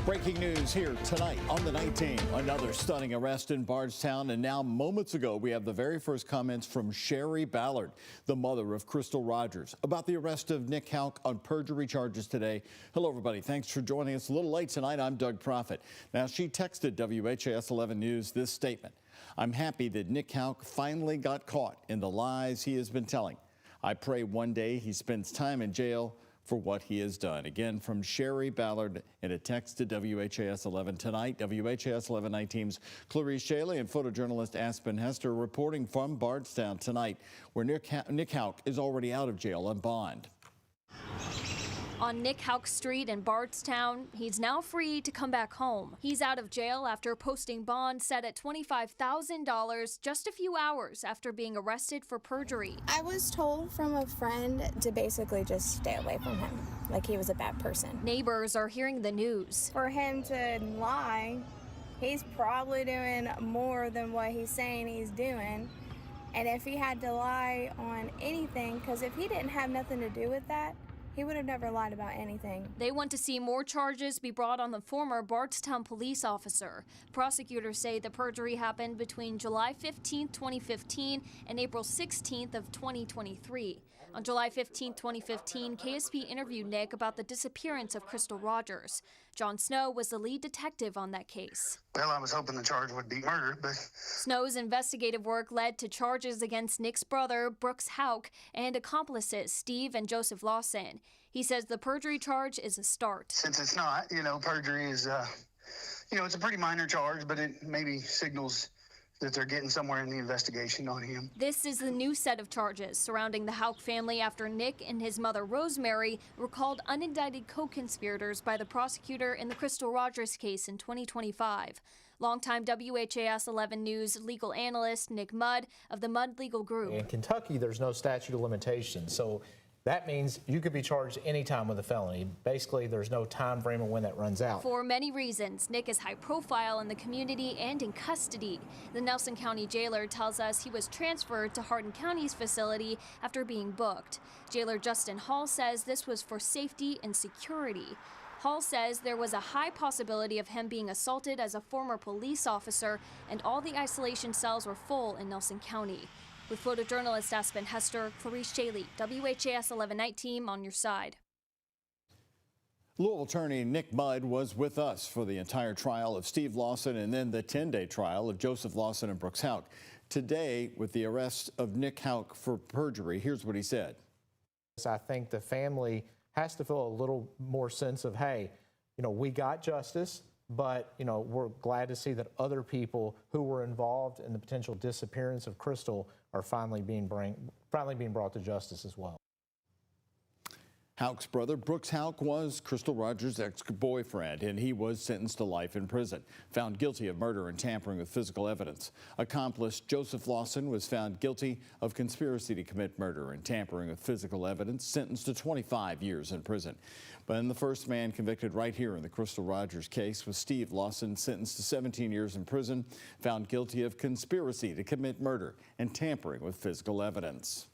Breaking news here tonight on the 19. Another stunning arrest in Bardstown. And now moments ago, we have the very first comments from Sherry Ballard, the mother of Crystal Rogers, about the arrest of Nick Houck on perjury charges today. Hello, everybody. Thanks for joining us. A little late tonight. I'm Doug Proffitt. Now, she texted WHAS 11 News this statement. I'm happy that Nick Houck finally got caught in the lies he has been telling. I pray one day he spends time in jail for what he has done. Again, from Sherry Ballard in a text to WHAS 11 tonight. WHAS 11 night team's Clarice Shaley and photojournalist Aspen Hester reporting from Bardstown tonight, where Nick Houck is already out of jail on bond. On Nick Houck Street in Bardstown, he's now free to come back home. He's out of jail after posting bond set at $25,000 just a few hours after being arrested for perjury. I was told from a friend to basically just stay away from him, like he was a bad person. Neighbors are hearing the news. For him to lie, he's probably doing more than what he's saying he's doing. And if he had to lie on anything, because if he didn't have nothing to do with that, he would have never lied about anything. They want to see more charges be brought on the former Bardstown police officer. Prosecutors say the perjury happened between July 15, 2015 and April 16th of 2023. On July 15, 2015, KSP interviewed Nick about the disappearance of Crystal Rogers. John Snow was the lead detective on that case. Well, I was hoping the charge would be murder, but... Snow's investigative work led to charges against Nick's brother, Brooks Houck, and accomplices Steve and Joseph Lawson. He says the perjury charge is a start. Since it's not, perjury is, it's a pretty minor charge, but it maybe signals that they're getting somewhere in the investigation on him. This is the new set of charges surrounding the Houck family after Nick and his mother Rosemary were called unindicted co-conspirators by the prosecutor in the Crystal Rogers case in 2025. Longtime WHAS 11 News legal analyst Nick Mudd of the Mudd Legal Group. In Kentucky, there's no statute of limitations, so that means you could be charged anytime with a felony. Basically, there's no time frame of when that runs out. For many reasons, Nick is high profile in the community and in custody. The Nelson County jailer tells us he was transferred to Hardin County's facility after being booked. Jailer Justin Hall says this was for safety and security. Hall says there was a high possibility of him being assaulted as a former police officer, and all the isolation cells were full in Nelson County. With photojournalist Aspen Hester, Clarice Shaley, WHAS 11 night team on your side. Louisville attorney Nick Mudd was with us for the entire trial of Steve Lawson and then the 10-day trial of Joseph Lawson and Brooks Houck. Today, with the arrest of Nick Houck for perjury, here's what he said. I think the family has to feel a little more sense of, hey, we got justice, but, we're glad to see that other people who were involved in the potential disappearance of Crystal are finally being brought to justice as well. Houck's brother, Brooks Houck, was Crystal Rogers' ex-boyfriend, and he was sentenced to life in prison, found guilty of murder and tampering with physical evidence. Accomplice Joseph Lawson was found guilty of conspiracy to commit murder and tampering with physical evidence, sentenced to 25 years in prison. But the first man convicted right here in the Crystal Rogers case was Steve Lawson, sentenced to 17 years in prison, found guilty of conspiracy to commit murder and tampering with physical evidence.